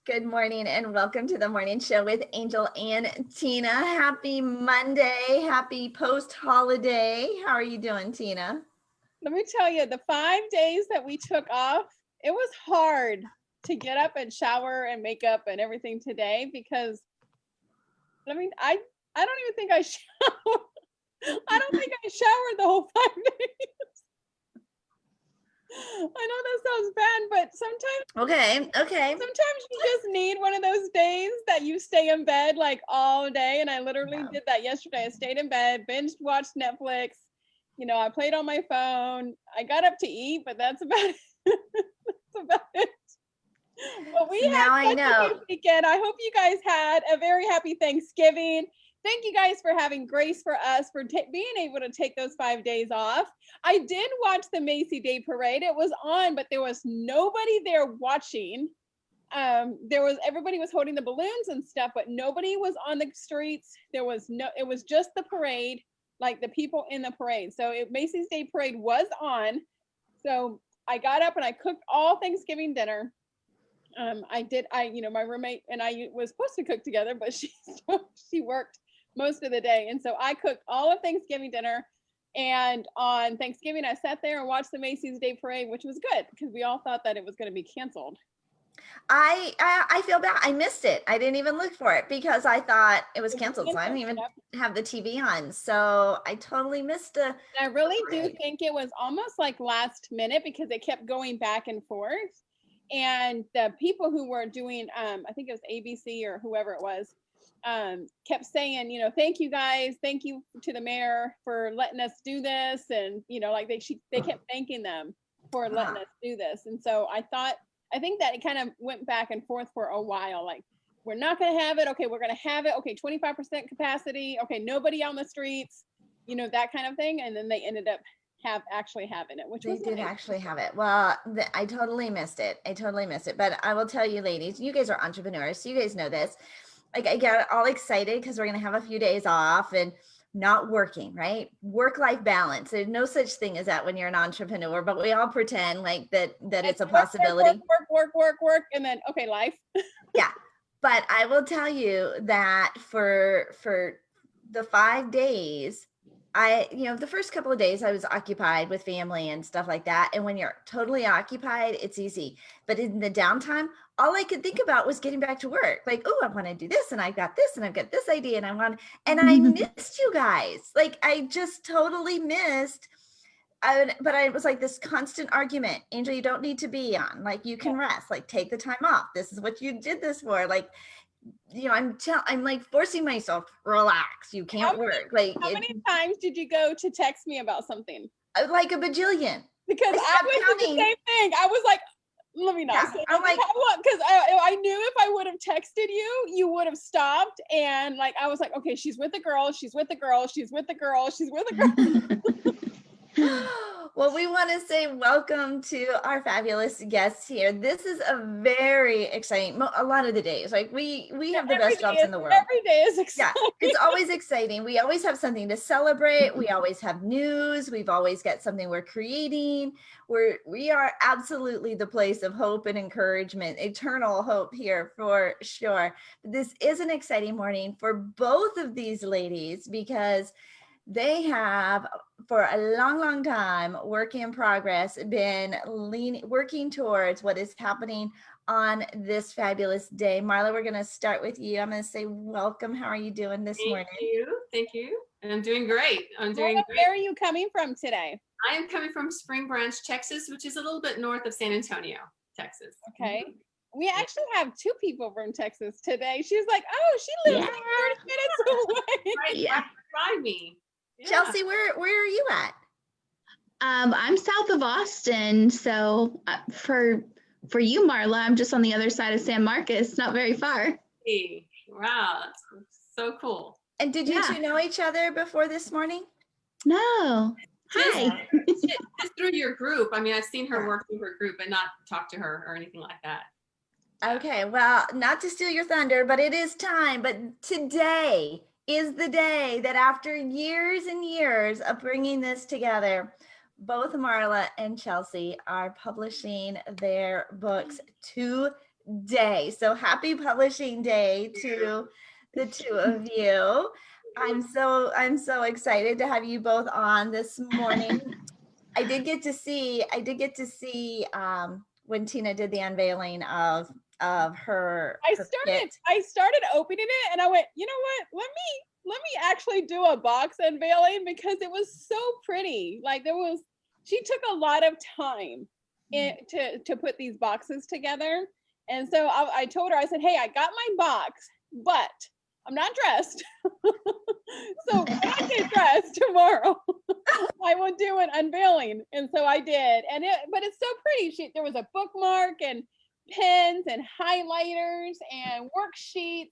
Good morning and welcome to the morning show with Angel and Tina. Happy Monday. Happy post-holiday. How are you doing, Tina? Let me tell you, the 5 days that we took off, it was hard to get up and shower and make up and everything today because, I don't even think I showered. I don't think I showered the whole 5 days. I know that sounds bad, but sometimes you just need one of those days that you stay in bed like all day. And I literally did that yesterday. I stayed in bed, binged watched Netflix. I played on my phone. I got up to eat, but that's about it. That's about it. But we had such a good weekend. I hope you guys had a very happy Thanksgiving. Thank you guys for having grace for us for being able to take those 5 days off. I did watch the Macy Day Parade. It was on, but there was nobody there watching. Everybody was holding the balloons and stuff, but nobody was on the streets. It was just the parade, like the people in the parade. So Macy's Day Parade was on. So I got up and I cooked all Thanksgiving dinner. My roommate and I was supposed to cook together, but she worked most of the day. And so I cooked all of Thanksgiving dinner. And on Thanksgiving, I sat there and watched the Macy's Day Parade, which was good because we all thought that it was going to be canceled. I feel bad. I missed it. I didn't even look for it because I thought it was canceled. So I didn't even have the TV on. So I totally missed it. I really do think it was almost like last minute because it kept going back and forth. And the people who were doing, I think it was ABC or whoever it was, kept saying, thank you guys. Thank you to the mayor for letting us do this. And, they kept thanking them for letting us do this. And so I think that it kind of went back and forth for a while. Like, we're not going to have it. Okay, we're going to have it. Okay, 25% capacity. Okay, nobody on the streets, that kind of thing. And then they ended up actually having it, which they did actually have it. Well, I totally missed it. But I will tell you, ladies, you guys are entrepreneurs, so you guys know this. Like, I got all excited because we're going to have a few days off and not working, right? Work-life balance. There's no such thing as that when you're an entrepreneur, but we all pretend like that it's a possibility. Work, and then, okay, life. Yeah. But I will tell you that for the 5 days, the first couple of days I was occupied with family and stuff like that. And when you're totally occupied, it's easy. But in the downtime, all I could think about was getting back to work. Like, oh, I want to do this and I've got this and I've got this idea and I missed you guys. Like, I just totally missed. But I was like this constant argument. Angel, you don't need to be on. Like, you can rest. Like, take the time off. This is what you did this for. Like, I'm like forcing myself, relax. You can't work. Like, how many times did you go to text me about something? Like a bajillion. Because I was the same thing. I was like, let me not say I'm like, because I knew if I would have texted you, you would have stopped. And like, I was like, okay, she's with the girl. She's with the girl. She's with the girl. She's with the girl. Well, we want to say welcome to our fabulous guests here. This is a very exciting, a lot of the days, like we have the best jobs in the world. Every day is exciting. Yeah, it's always exciting. We always have something to celebrate. We always have news. We've always got something we're creating. We are absolutely the place of hope and encouragement, eternal hope here for sure. This is an exciting morning for both of these ladies because they have, for a long, long time, work in progress, been working towards what is happening on this fabulous day. Marla, we're going to start with you. I'm going to say welcome. How are you doing this morning? Thank you. And I'm doing great. Where are you coming from today? I am coming from Spring Branch, Texas, which is a little bit north of San Antonio, Texas. Okay. We actually have two people from Texas today. She's like, oh, she lives like 30 minutes away. Right by me. Yeah. Chelsea, where are you at? I'm south of Austin, so for you, Marla, I'm just on the other side of San Marcos, not very far. Hey, wow, that's so cool. And did you two know each other before this morning? No. Hi. Just through your group. I mean, I've seen her work through her group, but not talk to her or anything like that. Okay, well, not to steal your thunder, but it is time. But today is the day that after years and years of bringing this together, both Marla and Chelsea are publishing their books day. So happy publishing day to the two of you. I'm so excited to have you both on this morning. I did get to see when Tina did the unveiling of her kit. I started opening it and I went, you know what? Let me actually do a box unveiling because it was so pretty. Like she took a lot of time to put these boxes together. And so I told her, I said, hey, I got my box, but I'm not dressed. So when I get dressed tomorrow, I will do an unveiling. And so I did. But it's so pretty. There was a bookmark and pens and highlighters and worksheets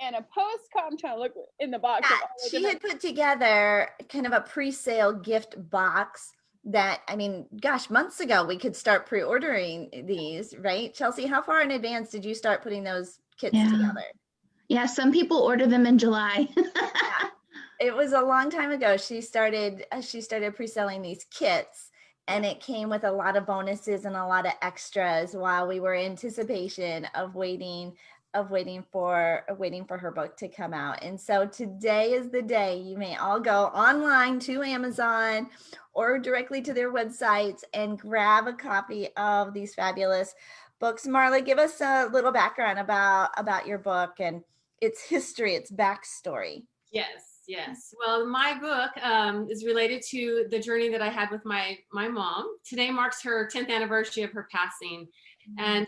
and a postcard. I'm trying to look in the box. Yeah, she had put together kind of a pre-sale gift box that, I mean, gosh, months ago we could start pre-ordering these, right? Chelsea, how far in advance did you start putting those kits together? Yeah, some people order them in July. Yeah, it was a long time ago. She started pre-selling these kits, and it came with a lot of bonuses and a lot of extras while we were in anticipation of waiting for her book to come out. And so today is the day. You may all go online to Amazon or directly to their websites and grab a copy of these fabulous books. Marla, give us a little background about your book and its history, its backstory. Yes. Well, my book is related to the journey that I had with my mom. Today marks her 10th anniversary of her passing. And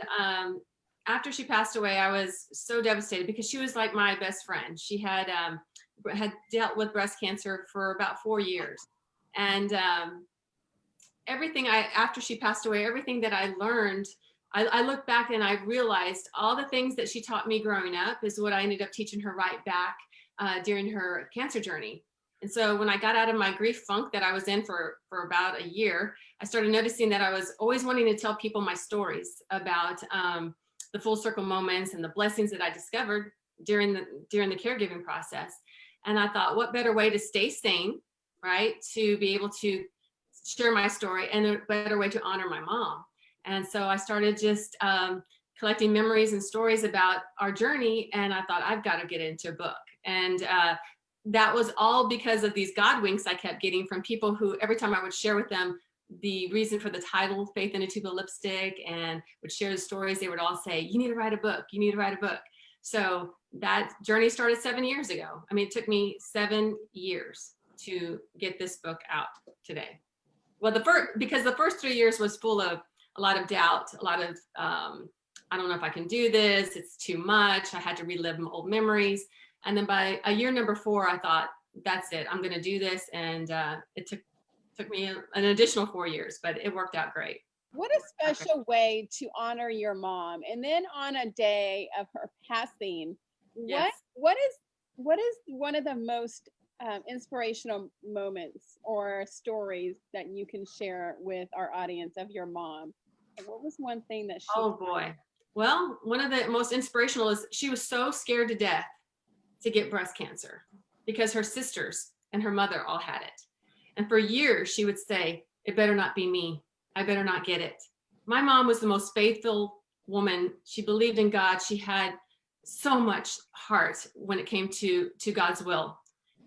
after she passed away, I was so devastated because she was like my best friend. She had dealt with breast cancer for about 4 years. And after she passed away, everything that I learned, I look back and I realized all the things that she taught me growing up is what I ended up teaching her right back during her cancer journey. And so when I got out of my grief funk that I was in for about a year, I started noticing that I was always wanting to tell people my stories about the full circle moments and the blessings that I discovered during the caregiving process. And I thought, what better way to stay sane, right? To be able to share my story, and a better way to honor my mom. And so I started just collecting memories and stories about our journey. And I thought, I've got to get into a book. And that was all because of these God winks I kept getting from people who, every time I would share with them the reason for the title, Faith in a Tube of Lipstick, and would share the stories, they would all say, you need to write a book. You need to write a book. So that journey started 7 years ago. I mean, it took me 7 years to get this book out today. Well, because the first 3 years was full of a lot of doubt, a lot of, I don't know if I can do this. It's too much. I had to relive my old memories. And then by year number 4, I thought, that's it. I'm going to do this. And it took me an additional 4 years, but it worked out great. What a special way to honor your mom. And then on a day of her passing, yes. What is one of the most inspirational moments or stories that you can share with our audience of your mom? What was one thing that she... Oh boy. Well, one of the most inspirational is she was so scared to death to get breast cancer because her sisters and her mother all had it. And for years she would say, it better not be me. I better not get it. My mom was the most faithful woman. She believed in God. She had so much heart when it came to God's will.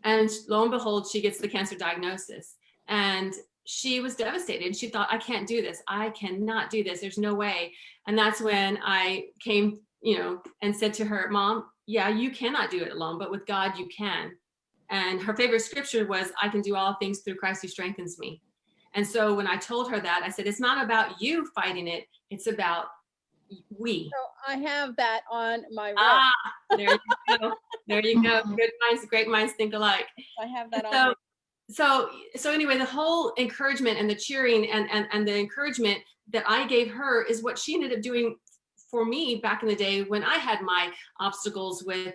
And lo and behold, she gets the cancer diagnosis. And she was devastated. She thought, I can't do this. I cannot do this. There's no way. And that's when I came, and said to her, Mom, yeah, you cannot do it alone, but with God, you can. And her favorite scripture was, I can do all things through Christ who strengthens me. And so when I told her that, I said, it's not about you fighting it. It's about we. So I have that on my web. There you go. There you go. Good minds, great minds think alike. I have that on. So anyway, the whole encouragement and the cheering and the encouragement that I gave her is what she ended up doing for me back in the day when I had my obstacles with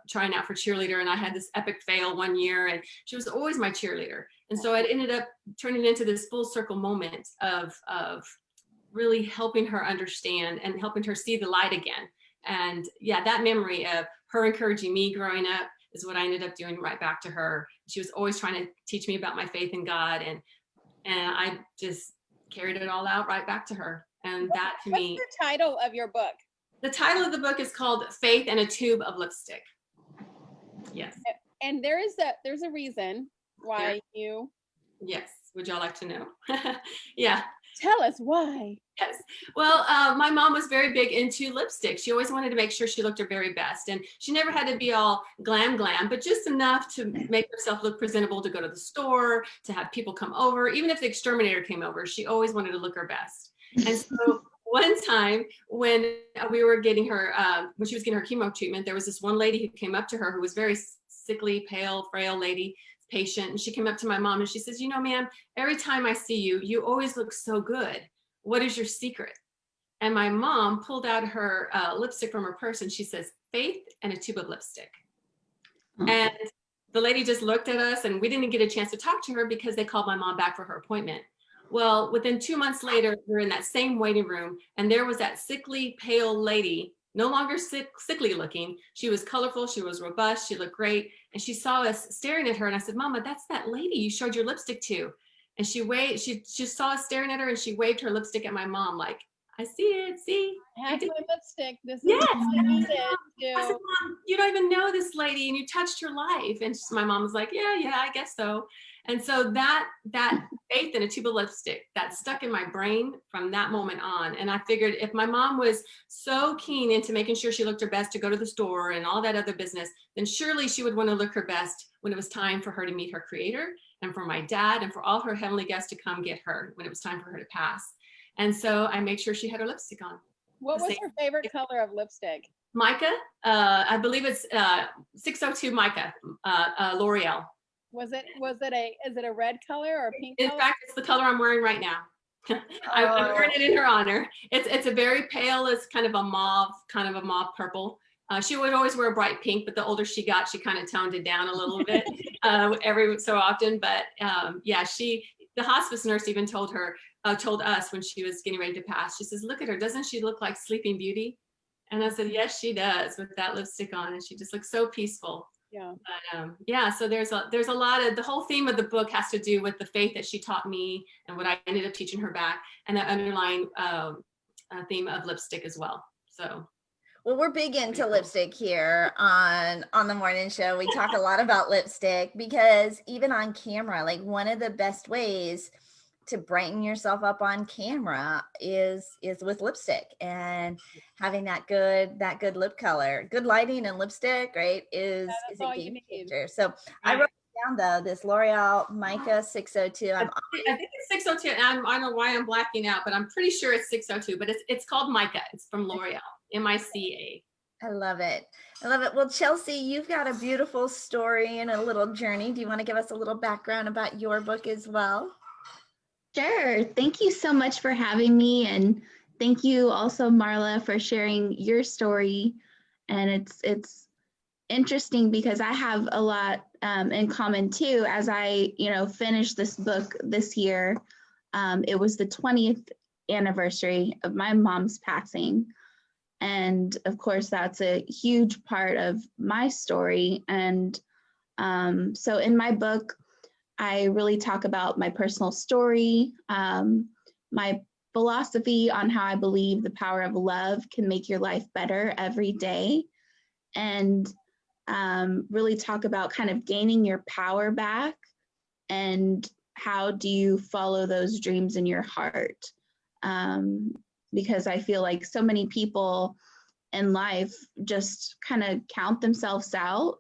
trying out for cheerleader, and I had this epic fail one year, and she was always my cheerleader. And so it ended up turning into this full circle moment of really helping her understand and helping her see the light again. And yeah, that memory of her encouraging me growing up is what I ended up doing right back to her. She was always trying to teach me about my faith in God, and I just carried it all out right back to her. And that to me. What's the title of your book? The title of the book is called Faith and a Tube of Lipstick. Yes. And there's a reason why you. Yes. Would y'all like to know? Yeah. Tell us why. Yes. Well, my mom was very big into lipstick. She always wanted to make sure she looked her very best. And she never had to be all glam, but just enough to make herself look presentable to go to the store, to have people come over. Even if the exterminator came over, she always wanted to look her best. And so one time when we were getting her, when she was getting her chemo treatment, there was this one lady who came up to her who was very sickly, pale, frail lady, patient. And she came up to my mom and she says, you know, ma'am, every time I see you, you always look so good. What is your secret? And my mom pulled out her lipstick from her purse and she says, Faith and a tube of lipstick. Oh. And the lady just looked at us and we didn't get a chance to talk to her because they called my mom back for her appointment. Well, within 2 months later, we're in that same waiting room and there was that sickly, pale lady, no longer sickly looking. She was colorful, she was robust, she looked great. And she saw us staring at her and I said, Mama, that's that lady you showed your lipstick to. And she saw us staring at her and she waved her lipstick at my mom like, I see it, see? I have my lipstick. This is yes. I said, Mom, you don't even know this lady and you touched her life. And my mom was like, yeah, I guess so. And so that faith in a tube of lipstick, that stuck in my brain from that moment on. And I figured if my mom was so keen into making sure she looked her best to go to the store and all that other business, then surely she would want to look her best when it was time for her to meet her creator and for my dad and for all her heavenly guests to come get her when it was time for her to pass. And so I made sure she had her lipstick on. What was her favorite color of lipstick? Mica. I believe it's 602 Mica, L'Oreal. Is it a red color or a pink color? In fact, it's the color I'm wearing right now. I'm wearing it in her honor. It's a very pale, it's kind of a mauve purple. She would always wear a bright pink, but the older she got, she kind of toned it down a little bit every so often. But yeah, the hospice nurse even told us when she was getting ready to pass, she says, look at her, doesn't she look like Sleeping Beauty? And I said, yes, she does with that lipstick on. And she just looks so peaceful. Yeah. But yeah, so there's a lot of, the whole theme of the book has to do with the faith that she taught me and what I ended up teaching her back, and the underlying theme of lipstick as well. So. Well, we're big into lipstick here on the morning show. We talk a lot about lipstick because even on camera, like one of the best ways to brighten yourself up on camera is with lipstick, and having that good lip color. Good lighting and lipstick, right, is a game changer. So I wrote it down though, this L'Oreal Mica 602. I think it's 602. And I don't know why I'm blacking out, but I'm pretty sure it's 602, but it's called Mica. It's from L'Oreal, MICA. I love it. I love it. Well, Chelsea, you've got a beautiful story and a little journey. Do you want to give us a little background about your book as well? Sure. Thank you so much for having me. And thank you also, Marla, for sharing your story. And it's interesting because I have a lot in common too. As I, finished this book this year, it was the 20th anniversary of my mom's passing. And of course, that's a huge part of my story. And so in my book, I really talk about my personal story, my philosophy on how I believe the power of love can make your life better every day, and really talk about kind of gaining your power back and how do you follow those dreams in your heart. Because I feel like so many people in life just kind of count themselves out.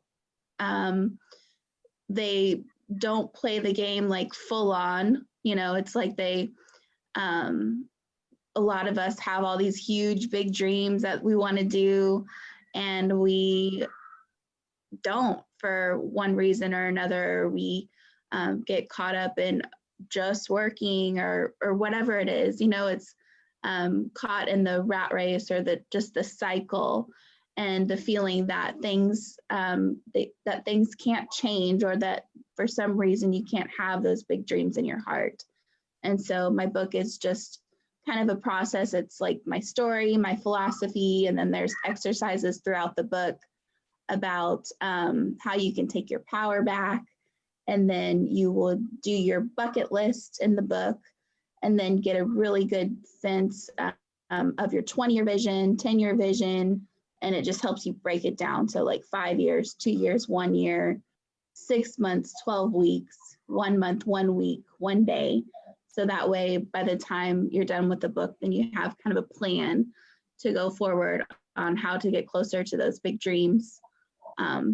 They don't play the game like full on, it's like they, a lot of us have all these huge, big dreams that we want to do, and we don't for one reason or another. We get caught up in just working or whatever it is, it's caught in the rat race or just the cycle, and the feeling that things that things can't change, or that for some reason you can't have those big dreams in your heart. And so my book is just kind of a process. It's like my story, my philosophy, and then there's exercises throughout the book about how you can take your power back. And then you will do your bucket list in the book, and then get a really good sense of your 20-year vision, 10-year vision, and it just helps you break it down to like 5 years, 2 years, 1 year, 6 months, 12 weeks, 1 month, 1 week, 1 day. So that way, by the time you're done with the book, then you have kind of a plan to go forward on how to get closer to those big dreams,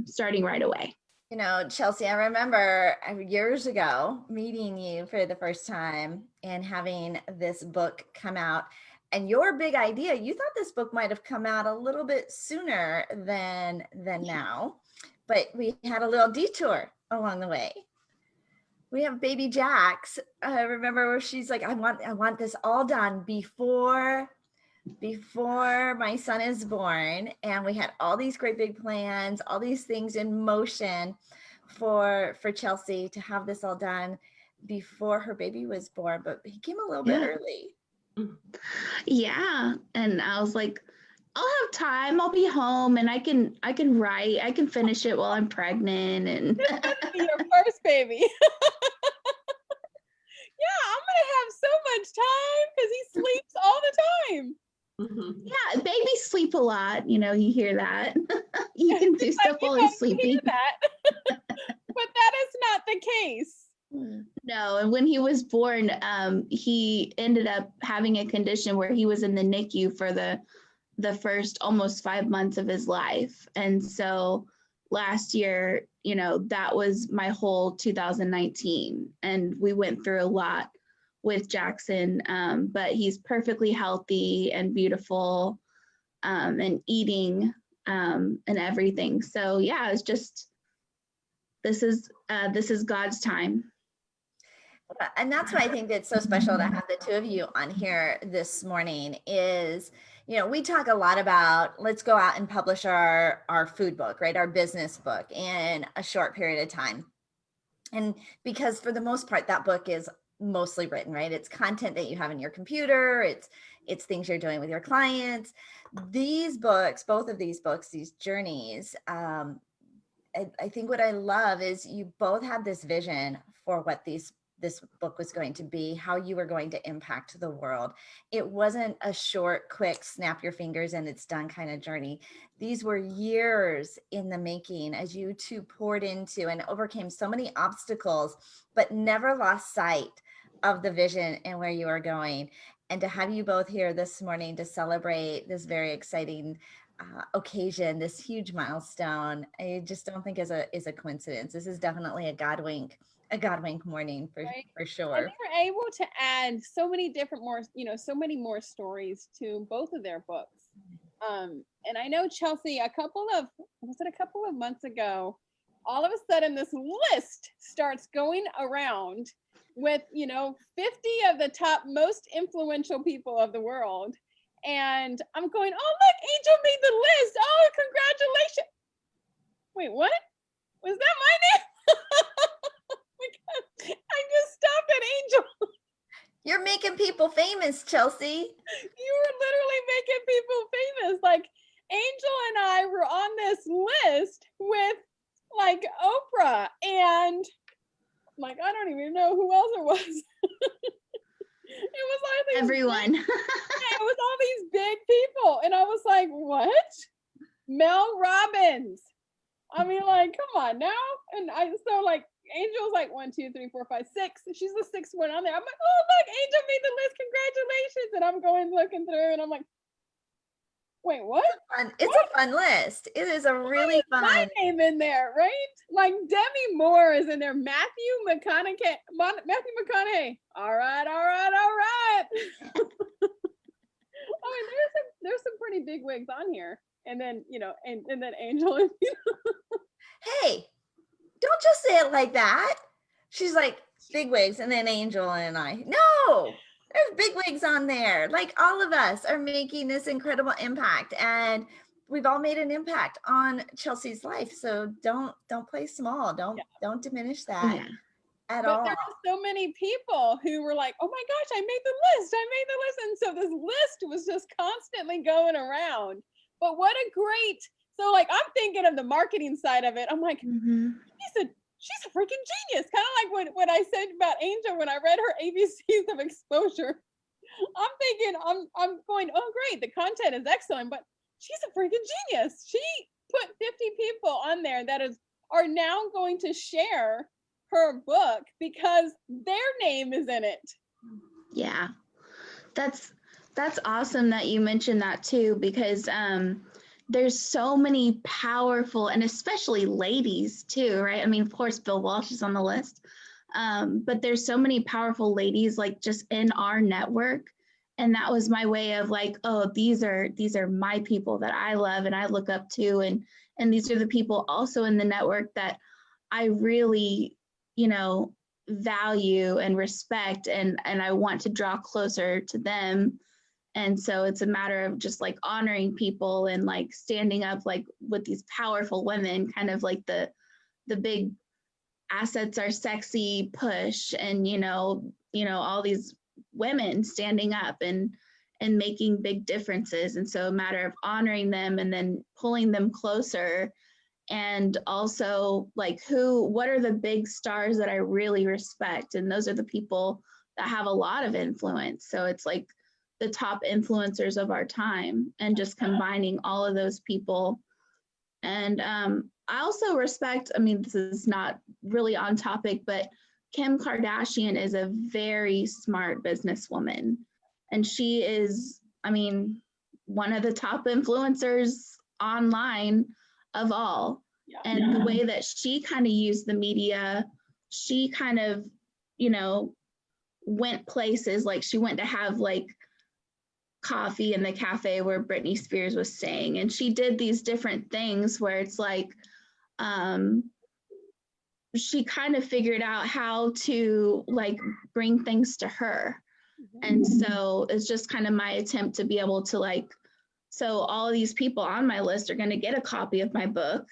starting right away. You know, Chelsea, I remember years ago meeting you for the first time and having this book come out. And your big idea, you thought this book might have come out a little bit sooner than now, but we had a little detour along the way. We have baby Jax. I remember where she's like, I want this all done before my son is born. And we had all these great big plans, all these things in motion for Chelsea to have this all done before her baby was born, but he came a little bit early. Yeah. And I was like, I'll have time. I'll be home and I can write. I can finish it while I'm pregnant. And your first baby. Yeah, I'm gonna have so much time because he sleeps all the time. Yeah, babies sleep a lot. You know, you hear that. You can do stuff while he's sleeping. But that is not the case. No, and when he was born, he ended up having a condition where he was in the NICU for the first almost 5 months of his life. And so last year, you know, that was my whole 2019. And we went through a lot with Jackson, but he's perfectly healthy and beautiful, and eating, and everything. So yeah, it's just, this is God's time. And that's why I think it's so special to have the two of you on here this morning is, you know, we talk a lot about, let's go out and publish our food book, right? Our business book in a short period of time. And because for the most part, that book is mostly written, right? It's content that you have in your computer. It's things you're doing with your clients. These books, both of these books, these journeys, I think what I love is you both had this vision for what this book was going to be, how you were going to impact the world. It wasn't a short, quick, snap your fingers and it's done kind of journey. These were years in the making as you two poured into and overcame so many obstacles, but never lost sight of the vision and where you are going. And to have you both here this morning to celebrate this very exciting occasion, this huge milestone, I just don't think is a coincidence. This is definitely a God wink morning for sure. And they were able to add so many more stories to both of their books. And I know Chelsea, a couple of months ago, all of a sudden this list starts going around with, 50 of the top most influential people of the world. And I'm going, oh, look, Angel made the list. Oh, congratulations. Wait, what? Was that my name? I just stopped at Angel. You're making people famous, Chelsea. You were literally making people famous. Like Angel and I were on this list with like Oprah and like, I don't even know who else it was. It was like everyone. It was all these big people. And I was like, what? Mel Robbins. I mean, like, come on now. And so Angel's like 1, 2, 3, 4, 5, 6. She's the 6th one on there. I'm like, oh look, Angel made the list. Congratulations. And I'm going looking through and I'm like, wait, what? It's a fun list. It is a really fun. My name in there, right? Like Demi Moore is in there. Matthew McConaughey. All right. I mean, there's some pretty big wigs on here. And then, and then Angel. Hey, don't just say it like that. She's like, big wigs, and then Angel and I. No, there's big wigs on there. Like all of us are making this incredible impact, and we've all made an impact on Chelsea's life. So don't play small. Don't diminish that at all. There were so many people who were like, oh my gosh, I made the list. And so this list was just constantly going around. But what a great, so like, I'm thinking of the marketing side of it. I'm like, she's a freaking genius. Kind of like what I said about Angel when I read her ABCs of exposure. I'm thinking, I'm going, oh great, the content is excellent, but she's a freaking genius. She put 50 people on there that are now going to share her book because their name is in it. Yeah, that's awesome that you mentioned that too, because there's so many powerful, and especially ladies too, right? I mean, of course, Bill Walsh is on the list, but there's so many powerful ladies like just in our network. And that was my way of like, oh, these are my people that I love and I look up to, and these are the people also in the network that I really, value and respect, and I want to draw closer to them. And so it's a matter of just like honoring people and like standing up like with these powerful women, kind of like the big assets are sexy push, and all these women standing up and making big differences. And so a matter of honoring them and then pulling them closer. And also like what are the big stars that I really respect? And those are the people that have a lot of influence. So it's like the top influencers of our time, and just combining all of those people. And I also respect, I mean, this is not really on topic, but Kim Kardashian is a very smart businesswoman. And she is, I mean, one of the top influencers online of all. Yeah. And the way that she kind of used the media, she kind of, went places, like she went to have like coffee in the cafe where Britney Spears was staying. And she did these different things where it's like, she kind of figured out how to like bring things to her. And so it's just kind of my attempt to be able to like, so all of these people on my list are going to get a copy of my book,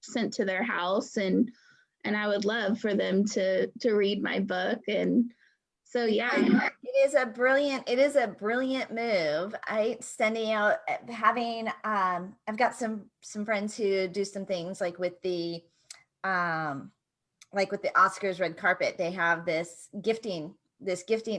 sent to their house. And I would love for them to read my book. And so, yeah. It is a brilliant move. Sending out, having, I've got some friends who do some things like with the Oscars red carpet. They have this gifting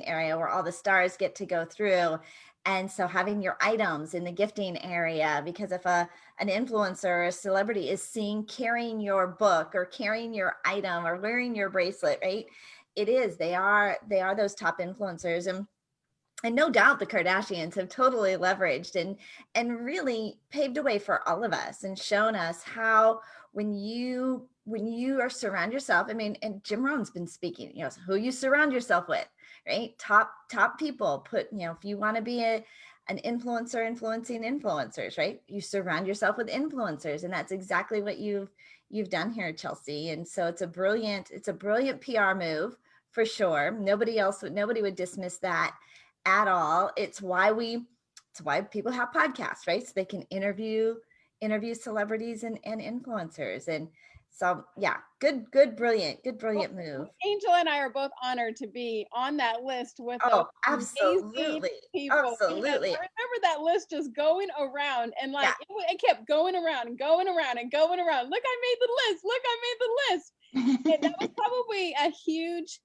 area where all the stars get to go through. And so having your items in the gifting area, because if an influencer or a celebrity is carrying your book or carrying your item or wearing your bracelet, right? They are those top influencers. And no doubt the Kardashians have totally leveraged and really paved a way for all of us and shown us how when you are surround yourself, I mean, and Jim Rohn's been speaking, who you surround yourself with, right? Top people if you want to be an influencer influencing influencers, right? You surround yourself with influencers, and that's exactly what you've done here, Chelsea. And so it's a brilliant PR move for sure. Nobody would dismiss that at all. It's why people have podcasts, right? So they can interview celebrities and influencers. And so, yeah, good, brilliant move. Angel and I are both honored to be on that list with absolutely people. Absolutely. I remember that list just going around, and like it kept going around and going around and going around. Look, I made the list. And that was probably a huge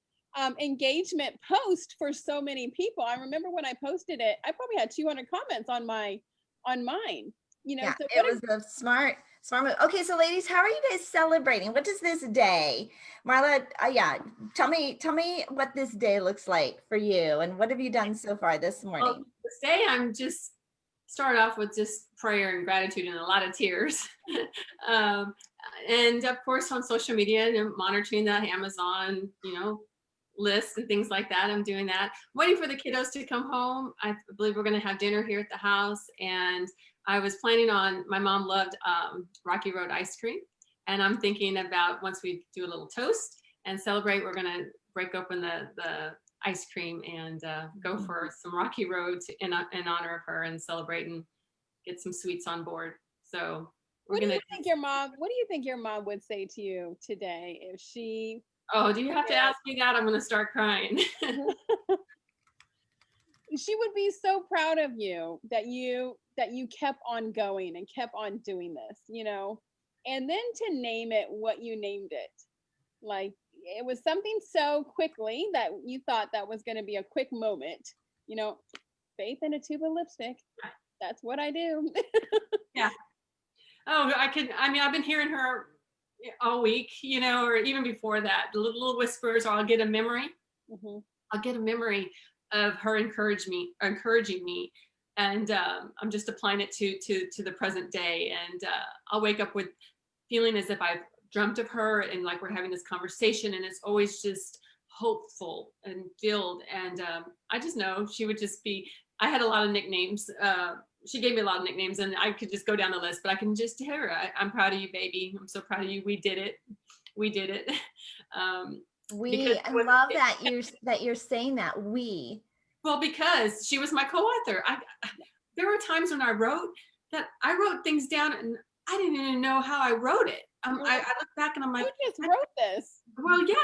engagement post for so many people. I remember when I posted it, I probably had 200 comments on mine. So it was a smart move. Okay, so ladies, how are you guys celebrating? What does this day, Marla? Tell me what this day looks like for you, and what have you done so far this morning? Well, this day I'm just start off with just prayer and gratitude and a lot of tears. And of course on social media and monitoring the Amazon, lists and things like that. I'm doing that. Waiting for the kiddos to come home. I believe we're going to have dinner here at the house. And I was planning on, my mom loved Rocky Road ice cream. And I'm thinking about once we do a little toast and celebrate, we're going to break open the ice cream and go for some Rocky Road in honor of her and celebrate and get some sweets on board. So what do you think your mom would say to you today if she... Oh, do you have to ask me that? I'm going to start crying. She would be so proud of you that you kept on going and kept on doing this, and then to name it what you named it. Like, it was something so quickly that you thought that was going to be a quick moment. you know, faith in a tube of lipstick. That's what I do. Yeah. Oh, I've been hearing her all week, you know, or even before that, the little whispers, or I'll get a memory. Mm-hmm. I'll get a memory of her encouraging me. And I'm just applying it to the present day. And I'll wake up with feeling as if I've dreamt of her, and like we're having this conversation, and it's always just hopeful and filled. And I just know she would just be, I had a lot of nicknames. She gave me a lot of nicknames, and I could just go down the list, but I can just tell her, I'm proud of you, baby. I'm so proud of you. We did it. We did it. I love that you're saying that Well, because she was my co-author. There were times when I wrote things down and I didn't even know how I wrote it. I look back and I'm like, you just wrote this. Well, yeah.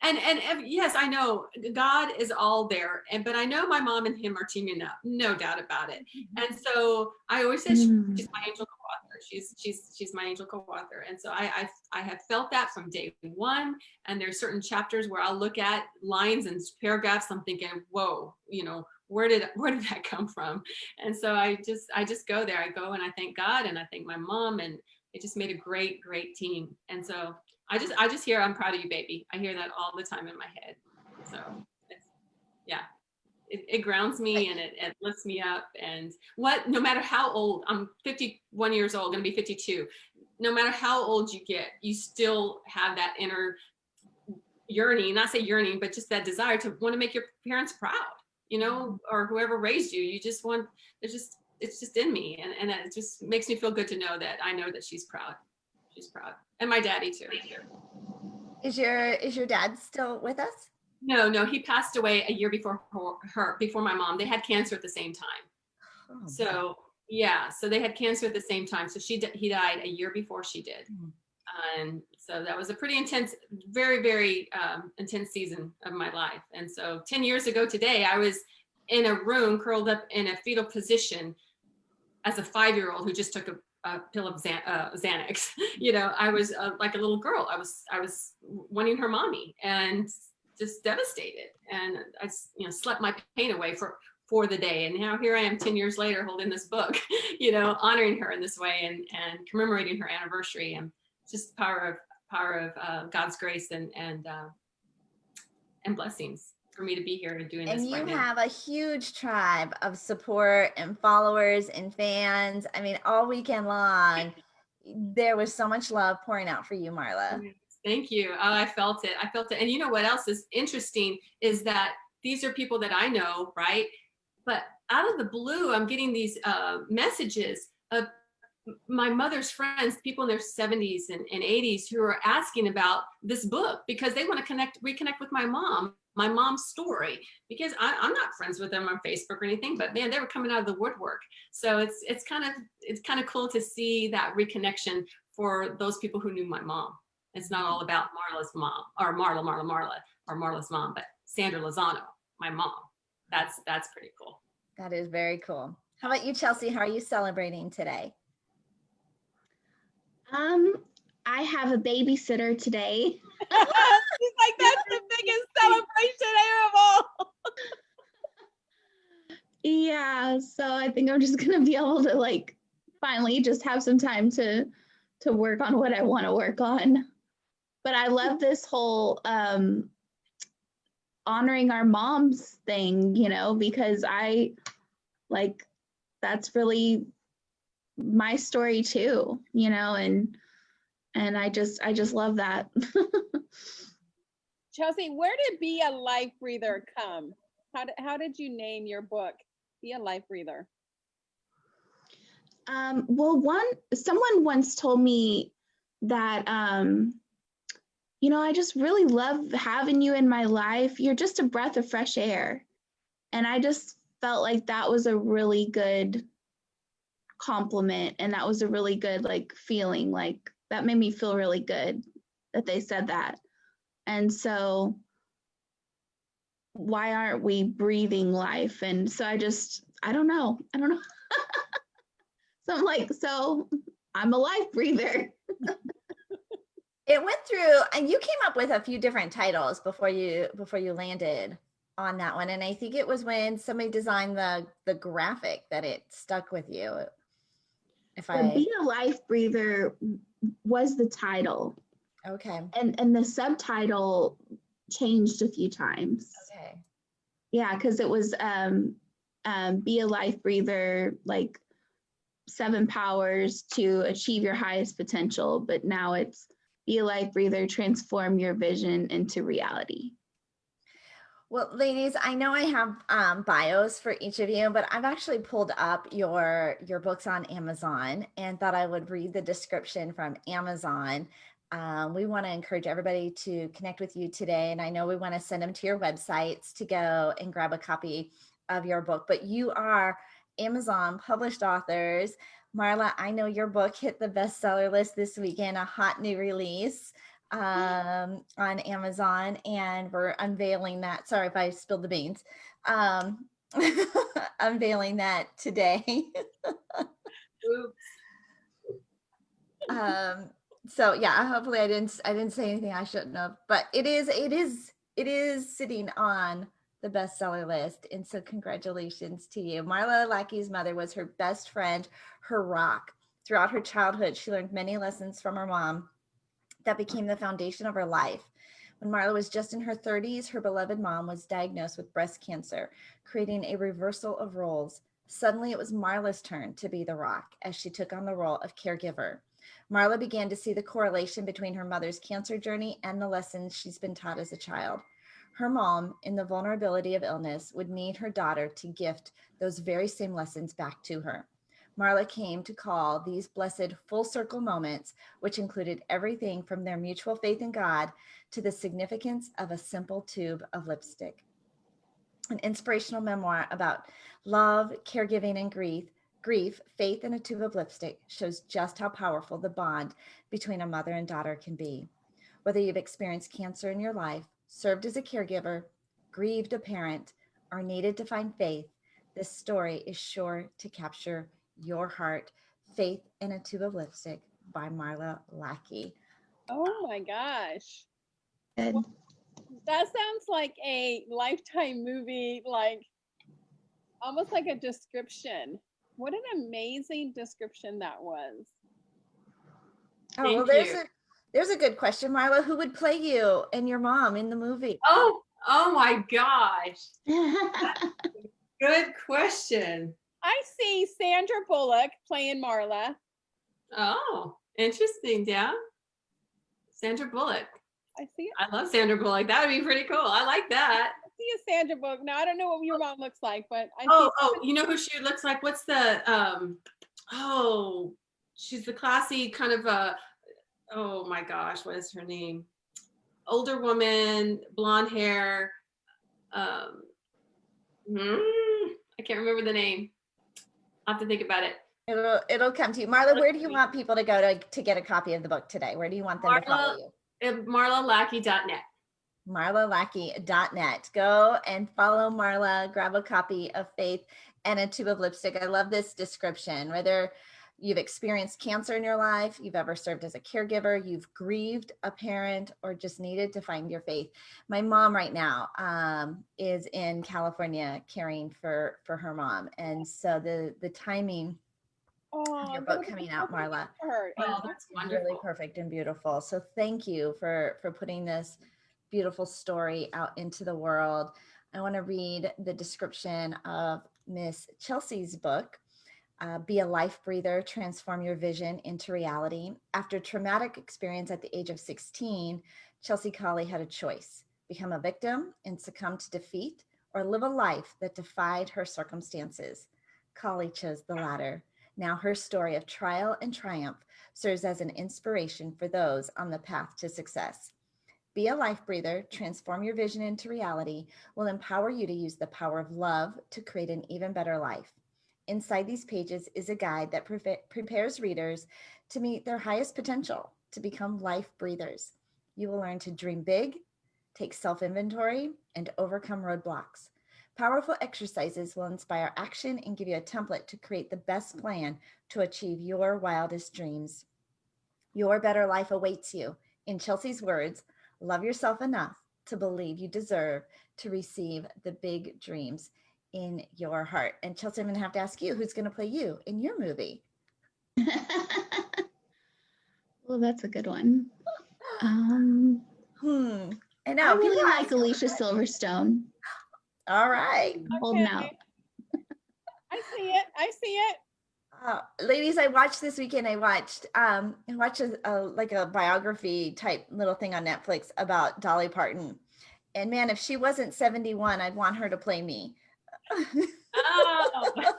And yes, I know God is all there. But I know my mom and him are teaming up, no doubt about it. And so I always say she's my angel co-author. She's my angel co-author. And so I have felt that from day one. And there's certain chapters where I'll look at lines and paragraphs. I'm thinking, whoa, you know, where did that come from? And so I just go there. I go and I thank God and I thank my mom, and it just made a great team. And so I just hear, I'm proud of you, baby. I hear that all the time in my head. So it grounds me, and it lifts me up. And no matter how old, I'm 51 years old, gonna be 52. No matter how old you get, you still have that inner yearning, not say yearning, but just that desire to want to make your parents proud, you know, or whoever raised you. You just want, it's just in me. And it just makes me feel good to know that I know that she's proud. She's proud. And my daddy too. Is your dad still with us? No, he passed away a year before my mom. They had cancer at the same time. Oh, so yeah, so they had cancer at the same time. So he died a year before she did. And so that was a pretty intense, very, very intense season of my life. And so 10 years ago today, I was in a room curled up in a fetal position as a 5-year-old who just took a pill of Xanax. You know, I was like a little girl. I was wanting her mommy and just devastated. And I, slept my pain away for the day. And now here I am 10 years later holding this book, you know, honoring her in this way and commemorating her anniversary. And just power of God's grace and blessings for me to be here and doing this right now. And you have a huge tribe of support and followers and fans. I mean, all weekend long, there was so much love pouring out for you, Marla. Thank you. Oh, I felt it. And you know what else is interesting is that these are people that I know, right? But out of the blue, I'm getting these messages of my mother's friends, people in their 70s and 80s who are asking about this book because they want to reconnect with my mom's story, because I'm not friends with them on Facebook or anything, but man, they were coming out of the woodwork. So it's kind of cool to see that reconnection for those people who knew my mom. It's not all about Marla's mom or Marla or Marla's mom, but Sandra Lozano, my mom. That's pretty cool. That is very cool. How about you, Chelsea? How are you celebrating today? I have a babysitter today. She's like, that's the biggest celebration of all. Yeah, so I think I'm just gonna be able to like finally just have some time to work on what I want to work on. But I love this whole honoring our moms thing, you know, because that's really my story too, you know, and I just love that. Chelsea, where did Be a Life Breather come? How did you name your book, Be a Life Breather? Well, someone once told me that, you know, I just really love having you in my life. You're just a breath of fresh air. And I just felt like that was a really good compliment. And that was a really good, like, feeling, like that made me feel really good that they said that. And so why aren't we breathing life? And so I don't know. So I'm like, so I'm a life breather. It went through, and you came up with a few different titles before you landed on that one. And I think it was when somebody designed the graphic that it stuck with you. Be a Life Breather was the title. Okay. And the subtitle changed a few times. Okay. Yeah, because it was Be a Life Breather, like 7 powers to achieve your highest potential. But now it's Be a Life Breather, transform your vision into reality. Well, ladies, I know I have bios for each of you, but I've actually pulled up your books on Amazon and thought I would read the description from Amazon. We want to encourage everybody to connect with you today, and I know we want to send them to your websites to go and grab a copy of your book. But you are Amazon published authors. Marla, I know your book hit the bestseller list this weekend, a hot new release on Amazon, and we're unveiling that. Sorry if I spilled the beans. Unveiling that today. So yeah, hopefully I didn't say anything I shouldn't have, but it is sitting on the bestseller list, and so congratulations to you. Marla Lackey's mother was her best friend, her rock. Throughout her childhood, she learned many lessons from her mom that became the foundation of her life. When Marla was just in her 30s, her beloved mom was diagnosed with breast cancer, creating a reversal of roles. Suddenly, it was Marla's turn to be the rock as she took on the role of caregiver. Marla began to see the correlation between her mother's cancer journey and the lessons she's been taught as a child. Her mom, in the vulnerability of illness, would need her daughter to gift those very same lessons back to her. Marla came to call these blessed full circle moments, which included everything from their mutual faith in God to the significance of a simple tube of lipstick. An inspirational memoir about love, caregiving, and grief, faith, and a tube of lipstick shows just how powerful the bond between a mother and daughter can be. Whether you've experienced cancer in your life, served as a caregiver, grieved a parent, or needed to find faith, this story is sure to capture your heart. Faith in a Tube of Lipstick by Marla Lackey. Oh my gosh. Well, that sounds like a Lifetime movie, like almost like a description. What an amazing description that was. Oh, well, there's a good question, Marla. Who would play you and your mom in the movie? Oh my gosh. Good question. I see Sandra Bullock playing Marla. Oh, interesting. Yeah. Sandra Bullock. I see it. I love Sandra Bullock. That would be pretty cool. I like that. I see a Sandra Bullock. Now I don't know what your mom looks like, but you know who she looks like? What's the she's the classy kind of oh my gosh, what is her name? Older woman, blonde hair. I can't remember the name. I'll have to think about it. It'll come to you. Marla, where do you want people to go to get a copy of the book today? Where do you want them to follow you? MarlaLackey.net. MarlaLackey.net. Go and follow Marla, grab a copy of Faith and a Tube of Lipstick. I love this description. Whether you've experienced cancer in your life, you've ever served as a caregiver, you've grieved a parent, or just needed to find your faith. My mom right now is in California caring for her mom. And so the timing of your book coming out, Marla, that's wonderful. Really perfect and beautiful. So thank you for putting this beautiful story out into the world. I want to read the description of Miss Chelsea's book, Be a Life Breather, Transform Your Vision into Reality. After a traumatic experience at the age of 16, Chelsea Collie had a choice: become a victim and succumb to defeat, or live a life that defied her circumstances. Collie chose the latter. Now her story of trial and triumph serves as an inspiration for those on the path to success. Be a Life Breather, Transform Your Vision into Reality will empower you to use the power of love to create an even better life. Inside these pages is a guide that prepares readers to meet their highest potential, to become life breathers. You will learn to dream big, take self-inventory, and overcome roadblocks. Powerful exercises will inspire action and give you a template to create the best plan to achieve your wildest dreams. Your better life awaits you. In Chelsea's words, love yourself enough to believe you deserve to receive the big dreams in your heart. And Chelsea, I'm going to have to ask you, who's going to play you in your movie? Well, that's a good one. I know. I really like Alicia Silverstone. All right. Holding out. I see it. Ladies, I watched this weekend. I watched a biography type little thing on Netflix about Dolly Parton. And man, if she wasn't 71, I'd want her to play me. Oh. I don't know if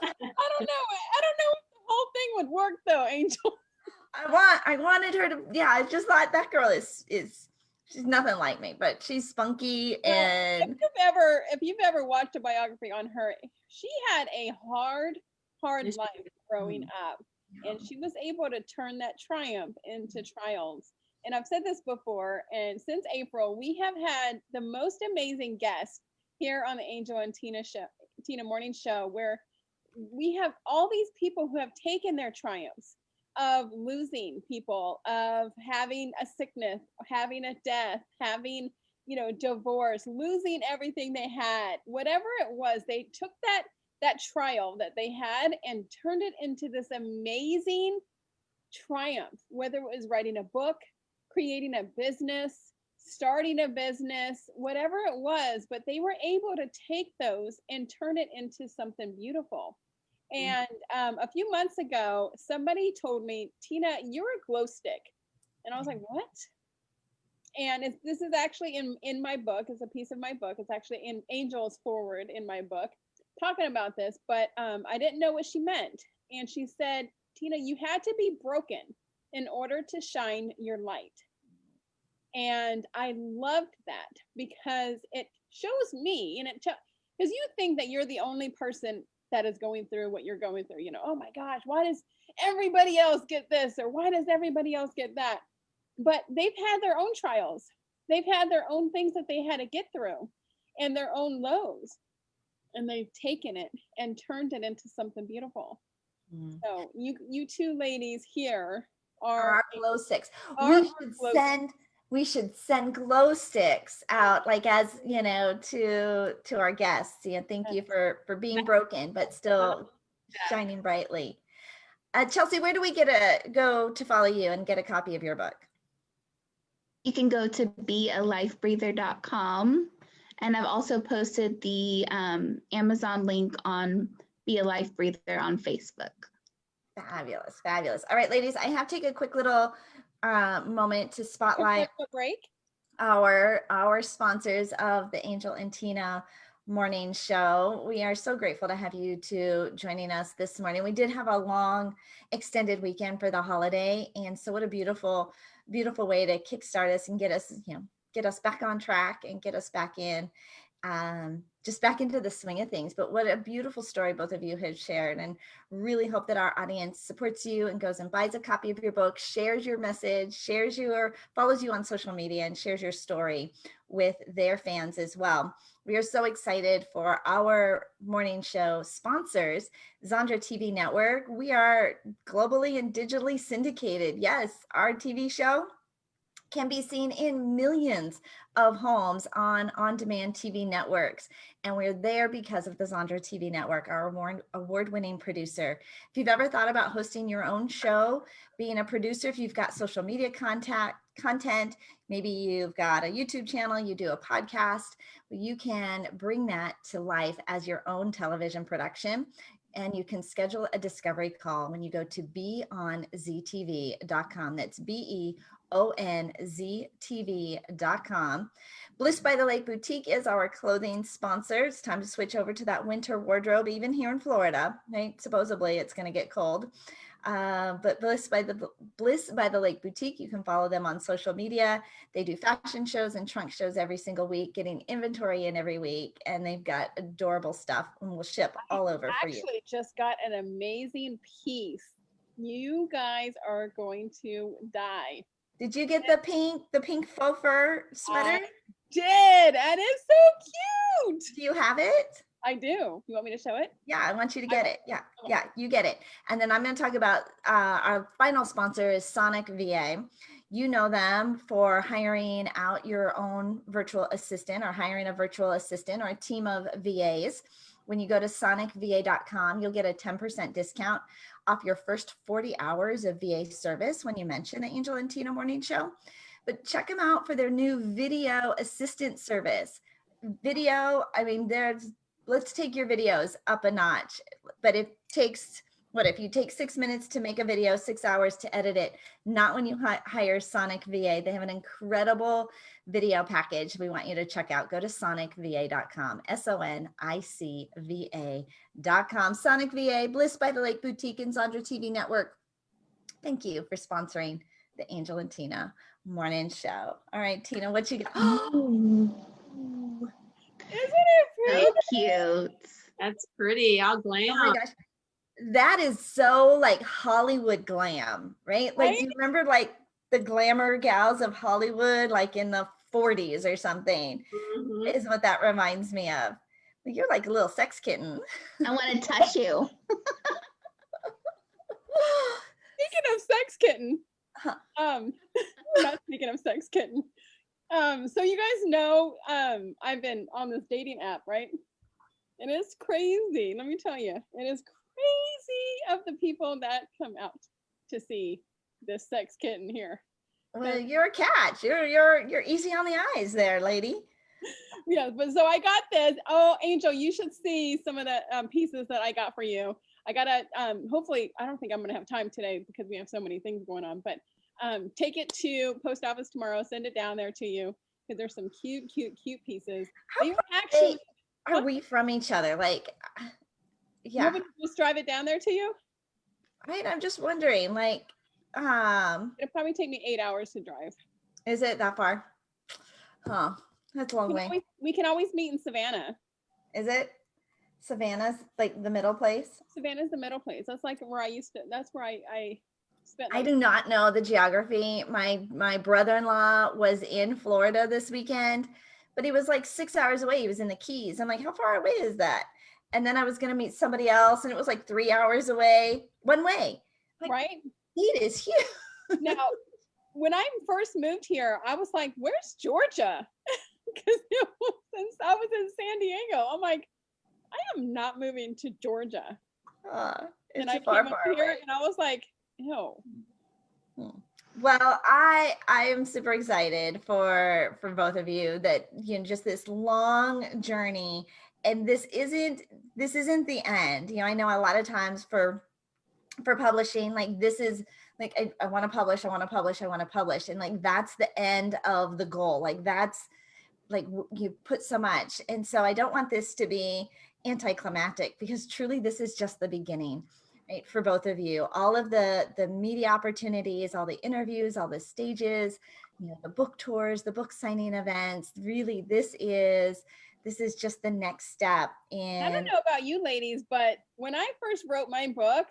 the whole thing would work though, Angel. I wanted her to, I just thought that girl is she's nothing like me, but she's spunky. And if you've ever watched a biography on her, she had a hard life growing up, and she was able to turn that triumph into trials. And I've said this before, and since April, we have had the most amazing guests here on the Angel and Tina Morning Show, where we have all these people who have taken their triumphs of losing people, of having a sickness, having a death, having, divorce, losing everything they had, whatever it was, they took that trial that they had and turned it into this amazing triumph, whether it was writing a book, creating a business, starting a business, whatever it was, but they were able to take those and turn it into something beautiful. And a few months ago, somebody told me, Tina, you're a glow stick. And I was like, what? And this is actually in my book. It's a piece of my book. It's actually in Angel's forward in my book talking about this, but I didn't know what she meant. And she said, Tina, you had to be broken in order to shine your light. And I loved that because it shows me, and because you think that you're the only person that is going through what you're going through. Oh my gosh, why does everybody else get this? Or why does everybody else get that? But they've had their own trials. They've had their own things that they had to get through and their own lows. And they've taken it and turned it into something beautiful. So you two ladies here are our glow sticks. We should send glow sticks out, like, as to our guests. Thank you for being broken but still shining brightly. Chelsea, where do we go to follow you and get a copy of your book? You can go to bealifebreather.com. And I've also posted the Amazon link on Be a Life Breather on Facebook. Fabulous. All right, ladies, I have to take a quick little moment to spotlight our sponsors of the Angel and Tina Morning Show. We are so grateful to have you two joining us this morning. We did have a long extended weekend for the holiday, and so what a beautiful way to kickstart us and get us back on track and get us back in, just back into the swing of things. But what a beautiful story both of you have shared, and really hope that our audience supports you and goes and buys a copy of your book, shares your message, follows you on social media, and shares your story with their fans as well. We are so excited for our morning show sponsors, Zandra TV Network. We are globally and digitally syndicated. Yes, our TV show can be seen in millions of homes on on-demand TV networks. And we're there because of the Zandra TV Network, our award-winning producer. If you've ever thought about hosting your own show, being a producer, if you've got social media content, maybe you've got a YouTube channel, you do a podcast, you can bring that to life as your own television production. And you can schedule a discovery call when you go to beonztv.com. That's beonztv.com. Bliss by the Lake Boutique is our clothing sponsor. It's time to switch over to that winter wardrobe, even here in Florida. Right? Supposedly it's going to get cold. But Bliss by the Lake Boutique, you can follow them on social media. They do fashion shows and trunk shows every single week, getting inventory in every week, and they've got adorable stuff and will ship all over for you. Actually, just got an amazing piece. You guys are going to die. Did you get the pink faux fur sweater? I did, and it's so cute. Do you have it? I do. You want me to show it? Yeah, I want you to get it. Yeah, you get it. And then I'm going to talk about our final sponsor is Sonic VA. you know them for hiring out your own virtual assistant or hiring a virtual assistant or a team of VAs. When you go to sonicva.com, you'll get a 10% discount off your first 40 hours of VA service when you mention the Angel and Tina Morning Show. But check them out for their new video assistant service. Video, I mean, let's take your videos up a notch, but it takes, what if you take 6 minutes to make a video, 6 hours to edit it? Not when you hire Sonic VA. They have an incredible video package we want you to check out. Go to sonicva.com, sonicva.com. Sonic VA, Bliss by the Lake Boutique and Zandra TV Network. Thank you for sponsoring the Angel and Tina Morning Show. All right, Tina, what you got? Isn't it pretty? So cute. That's pretty. I'll glam. Oh my gosh. That is so like Hollywood glam, right? Like, do you remember like the glamour gals of Hollywood, like in the 40s or something? Mm-hmm. Is what that reminds me of. You're like a little sex kitten. I want to touch you. Speaking of sex kitten, not speaking of sex kitten. So you guys know, I've been on this dating app, right? And it's crazy. Let me tell you, it is crazy of the people that come out to see this sex kitten here. Well, you're a catch. You're easy on the eyes there, lady. Yeah, but so I got this. Oh, Angel, you should see some of the pieces that I got for you. I gotta hopefully, I don't think I'm gonna have time today because we have so many things going on, but take it to post office tomorrow, send it down there to you because there's some cute pieces. Are we from each other? Like, yeah. Nobody just drive it down there to you? Right, I'm just wondering, like, it'll probably take me 8 hours to drive. Is it that far? Huh, that's a long way. We can always meet in Savannah. Is it? Savannah's like the middle place? Savannah's the middle place. That's like where that's where I spent. I do not know the geography. My brother-in-law was in Florida this weekend, but he was like 6 hours away. He was in the Keys. I'm like, how far away is that? And then I was going to meet somebody else and it was like 3 hours away, one way. Like, right? It is huge. Now, when I first moved here, I was like, where's Georgia? Because since I was in San Diego, I'm like, I am not moving to Georgia. And I came up here and I was like, ew. Well, I am super excited for both of you that, you know, just this long journey, and this isn't the end. You know, I know a lot of times for publishing, like this is like, I want to publish, and like that's the end of the goal. Like that's like you put so much, and so I don't want this to be anticlimactic, because truly this is just the beginning, right? For both of you, all of the media opportunities, all the interviews, all the stages, you know, the book tours, the book signing events, really this is just the next step. And I don't know about you ladies, but when I first wrote my book,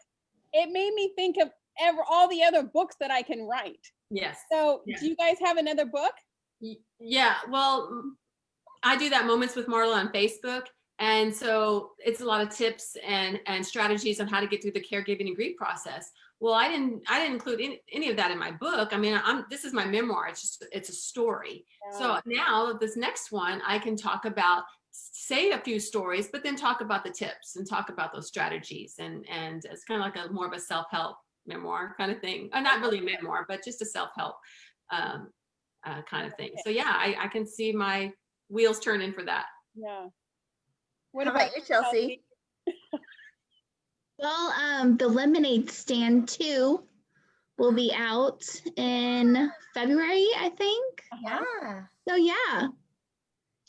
it made me think of all the other books that I can write. Yes. So do you guys have another book? Yeah, well, I do that Moments with Marla on Facebook. And so it's a lot of tips and strategies on how to get through the caregiving and grief process. Well, I didn't include any of that in my book. I mean, this is my memoir. It's a story. Yeah. So now this next one, I can talk about, say a few stories, but then talk about the tips and talk about those strategies. And it's kind of like more of a self-help memoir kind of thing. Not really a memoir, but just a self-help kind of thing. So yeah, I can see my wheels turning for that. Yeah. What about you, Chelsea? Well, the Lemonade Stand 2 will be out in February, I think. Yeah. So yeah,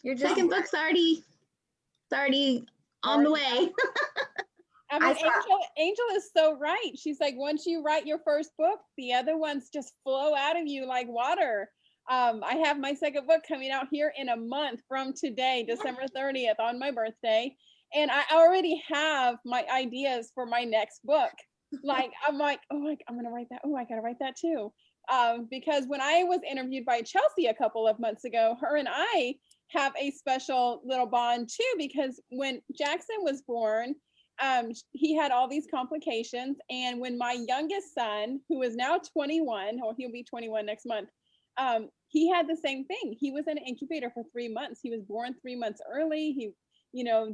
your second book's already on the way. I mean, Angel is so right. She's like, once you write your first book, the other ones just flow out of you like water. I have my second book coming out here in a month from today, December 30th, on my birthday. And I already have my ideas for my next book. Like, I'm like, oh, I'm going to write that. Oh, I got to write that too. Because when I was interviewed by Chelsea a couple of months ago, her and I have a special little bond too, because when Jackson was born, he had all these complications. And when my youngest son, who is now 21, or he'll be 21 next month, he had the same thing. He was in an incubator for 3 months. He was born 3 months early. He,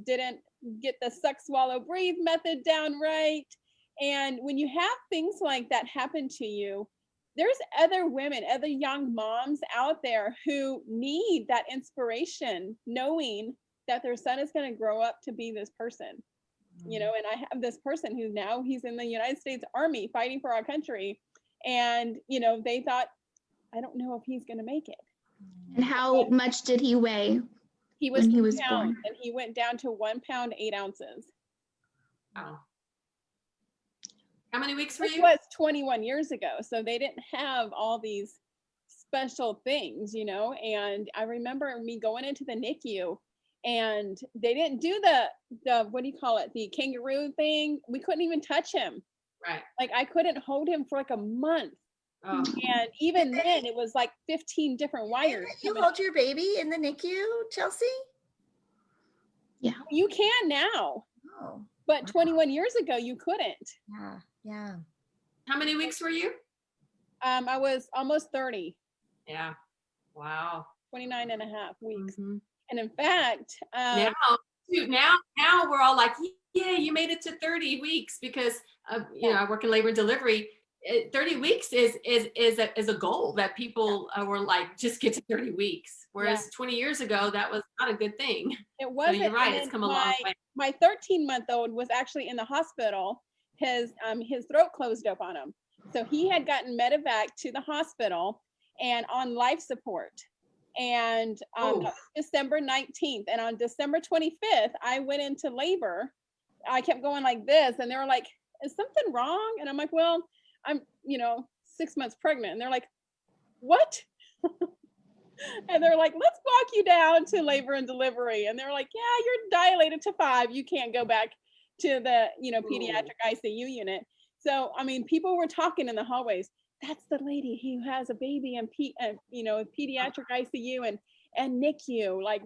didn't get the suck, swallow, breathe method down right. And when you have things like that happen to you, there's other women, other young moms out there who need that inspiration, knowing that their son is going to grow up to be this person. And I have this person who now he's in the United States Army fighting for our country. And, they thought, I don't know if he's going to make it. And how much did he weigh? He was when he 2 was pounds, born? and he went down to 1 pound, 8 ounces. Wow. How many weeks were This you? was 21 years ago. So they didn't have all these special things, and I remember me going into the NICU, and they didn't do the what do you call it, the kangaroo thing. We couldn't even touch him. Right. Like I couldn't hold him for like a month. Oh. And even then it was like 15 different wires. You hold your baby in the NICU, Chelsea? Yeah. You can now. Oh, but 21 years ago you couldn't. Yeah. How many weeks were you? I was almost 30. Yeah. Wow. 29 and a half weeks. Mm-hmm. And in fact, now we're all like, yeah, you made it to 30 weeks because I work in labor and delivery. 30 weeks is a goal that people were like, just get to 30 weeks. Whereas 20 years ago, that was not a good thing. It wasn't. So you're right. It's come a long way. My 13-month-old was actually in the hospital. His throat closed up on him. So he had gotten medevac to the hospital and on life support. And December 19th, and on December 25th, I went into labor. I kept going like this, and they were like, is something wrong? And I'm like, well, I'm 6 months pregnant. And they're like, what? And they're like, let's walk you down to labor and delivery. And they're like, yeah, you're dilated to 5. You can't go back to the pediatric ICU unit. So I mean, people were talking in the hallways, that's the lady who has a baby in pediatric ICU and NICU. Like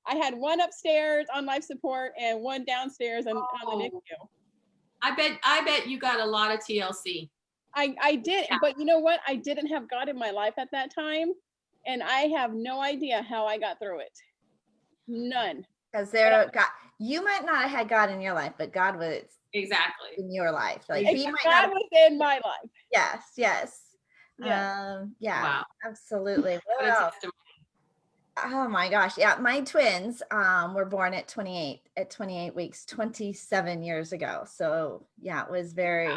I had one upstairs on life support and one downstairs on the NICU. I bet you got a lot of TLC. I did, but you know what? I didn't have God in my life at that time, and I have no idea how I got through it. None. Because you might not have had God in your life, but God was exactly in your life. Like God was in my life. Yes. Yeah. Wow. Absolutely. What else? Oh my gosh. Yeah. My twins were born at 28 weeks, 27 years ago. So yeah, it was very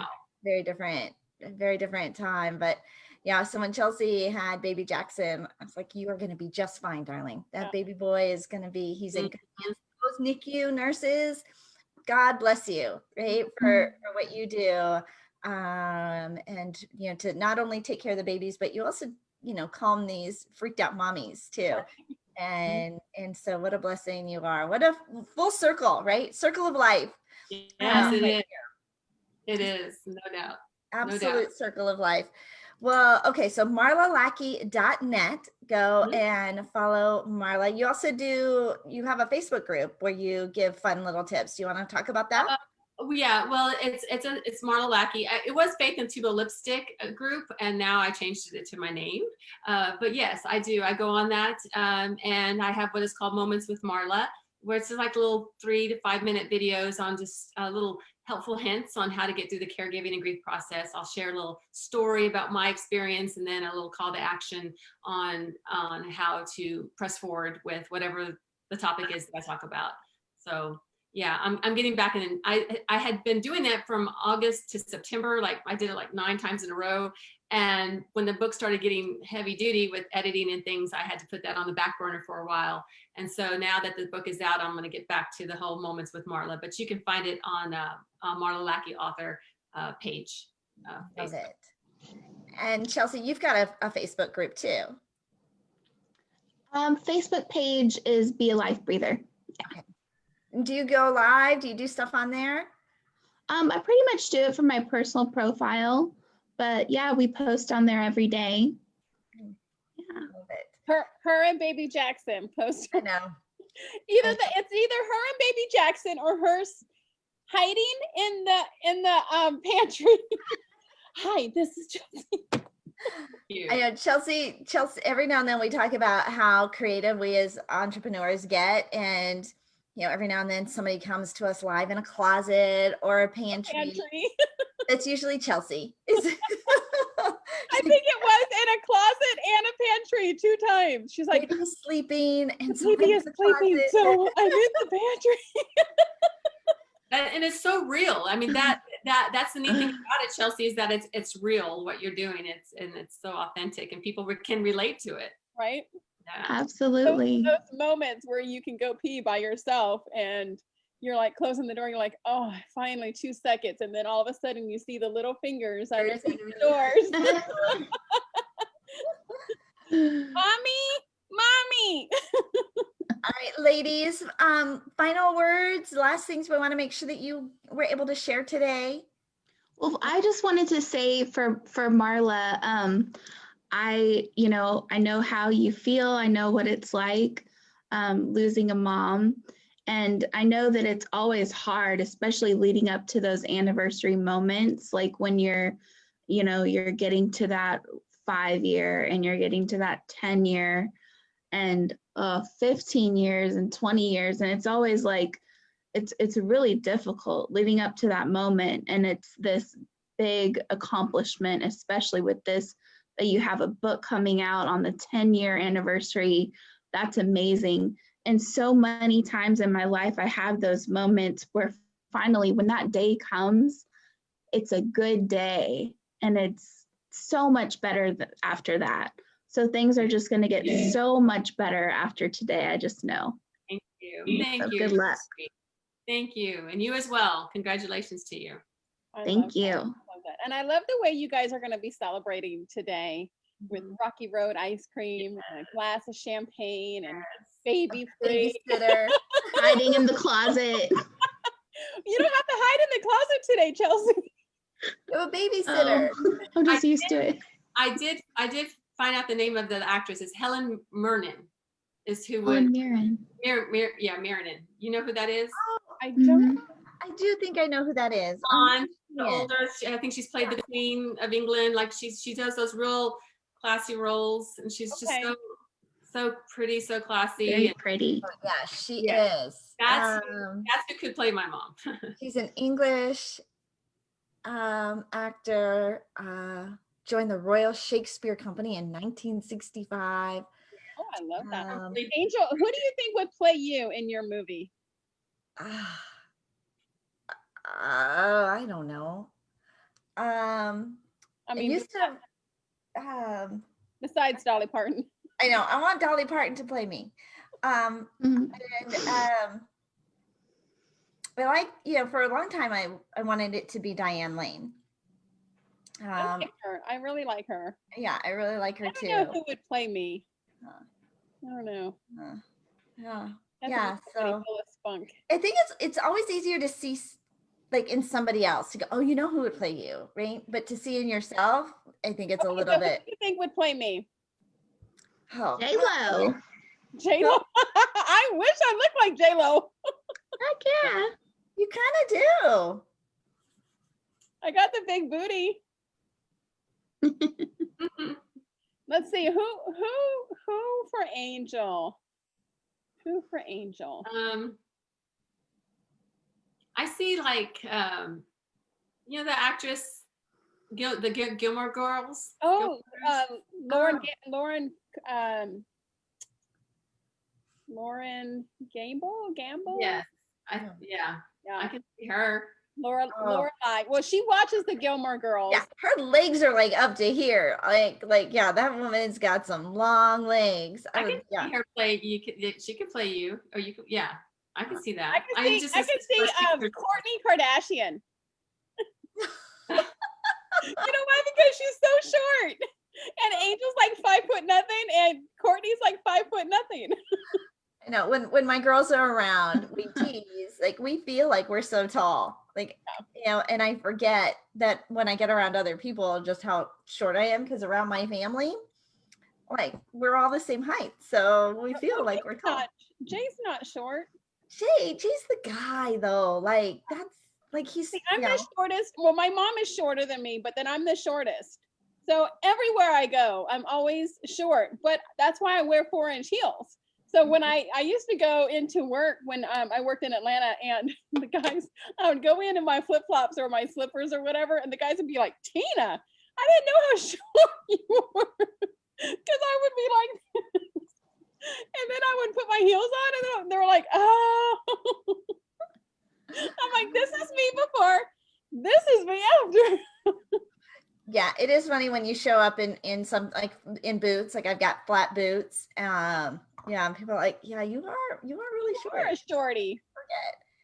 different time. But yeah, so when Chelsea had baby Jackson, I was like, you are going to be just fine, darling. That baby boy is going to be, he's in good hands. Those NICU nurses, God bless you, right? For what you do. And to not only take care of the babies, but you also calm these freaked out mommies too. And so what a blessing you are. What a full circle, right? Circle of life. Yes, it is. It is, no doubt. Absolute circle of life. Well, okay. So marlalackey.net, go and follow Marla. You also you have a Facebook group where you give fun little tips. Do you want to talk about that? Yeah, well, it's Marla Lackey. It was Faith and Tuba Lipstick group, and now I changed it to my name. But yes, I do. I go on that, and I have what is called Moments with Marla, where it's like little 3 to 5 minute videos on just little helpful hints on how to get through the caregiving and grief process. I'll share a little story about my experience, and then a little call to action on how to press forward with whatever the topic is that I talk about. So. Yeah, I'm getting back in. I had been doing that from August to September. Like I did it like 9 times in a row. And when the book started getting heavy duty with editing and things, I had to put that on the back burner for a while. And so now that the book is out, I'm going to get back to the whole Moments with Marla. But you can find it on Marla Lackey author page. Love it. And Chelsea, you've got a Facebook group too. Facebook page is Be a Life Breather. Yeah. Okay. Do you go live? Do you do stuff on there? I pretty much do it from my personal profile, but yeah, we post on there every day. Yeah. Love it. Her and baby Jackson post. I know. It's either her and baby Jackson or hiding in the pantry. Hi, this is Chelsea. I know Chelsea, every now and then we talk about how creative we as entrepreneurs get. And, every now and then somebody comes to us live in a closet or a pantry. That's usually Chelsea. I think it was in a closet and a pantry 2 times. She's like, baby is sleeping and baby is sleeping, so I'm in the pantry. And it's so real. I mean, that's the neat thing about it, Chelsea, is that it's real what you're doing. It's so authentic, and people can relate to it. Right? Yeah. Absolutely. Those moments where you can go pee by yourself and you're like closing the door. You're like, oh, finally 2 seconds, and then all of a sudden you see the little fingers underneath the doors. Mommy. All right, ladies, final words, last things we want to make sure that you were able to share today. Well, I just wanted to say for Marla, I know how you feel. I know what it's like losing a mom. And I know that it's always hard, especially leading up to those anniversary moments, like when you're getting to that 5-year and you're getting to that 10-year and 15 years and 20 years. And it's always like, it's really difficult leading up to that moment. And it's this big accomplishment, especially with this, that you have a book coming out on the 10-year anniversary. That's amazing. And so many times in my life, I have those moments where finally, when that day comes, it's a good day. And it's so much better after that. So things are just going to get so much better after today. I just know. Thank you. Thank you. Good luck. Thank you. And you as well. Congratulations to you. Thank you. I love that. And I love the way you guys are going to be celebrating today with Rocky Road ice cream and a glass of champagne and baby babysitter hiding in the closet. You don't have to hide in the closet today, Chelsea. You have a babysitter. Oh, I'm just used to it. I did find out the name of the actress. Is Helen Mirren is who would Mirren. Mirren. You know who that is? Oh, I don't. I do think I know who that is. Older. I think she's played the Queen of England. Like she does those real classy roles, and she's just so pretty, so classy. Very pretty. Oh, yeah, she is. That's who could play my mom. She's an English actor. Joined the Royal Shakespeare Company in 1965. Oh, I love that. Angel, who do you think would play you in your movie? I don't know. I mean, used to. Besides Dolly Parton. I know. I want Dolly Parton to play me. And but like, for a long time, I wanted it to be Diane Lane. I like her. I really like her. Yeah, I really like her too. I don't know who would play me. I don't know. Yeah. So spunk. I think it's always easier to see like in somebody else to go, oh, who would play you, right? But to see in yourself, I think it's a little bit. Who do you think would play me? Oh, J-Lo. J-Lo. I wish I looked like J-Lo. Heck yeah. You kind of do. I got the big booty. Let's see who for Angel. Who for Angel? I see like the actress the Gilmore Girls. Oh, Lauren Gamble. Yes, I can see her. Lorelai. Well, she watches the Gilmore Girls. Yeah, her legs are like up to here. Like yeah, that woman's got some long legs. I can see her play. She could play you, or you could. Yeah, I can see that. I can see Kourtney Kardashian. You know why? Because she's so short, and Angel's like 5'0" and Kourtney's like 5'0". I know when my girls are around, we tease, like we feel like we're so tall, like, and I forget that when I get around other people, just how short I am, because around my family, like we're all the same height. So we feel like we're tall. Jay's not short. Jay's the guy though. Like Like he's, See, I'm the shortest. Well, my mom is shorter than me, but then I'm the shortest. So everywhere I go, I'm always short, but that's why I wear 4-inch heels. So when I used to go into work when I worked in Atlanta, and the guys, I would go in my flip-flops or my slippers or whatever, and the guys would be like, Tina, I didn't know how short you were. Because I would be like this. And then I would put my heels on and they were like, oh. I'm like, this is me before, this is me after. Yeah, it is funny when you show up in some, like in boots, like I've got flat boots. Yeah, people are like, yeah, you are really short. You're a shorty.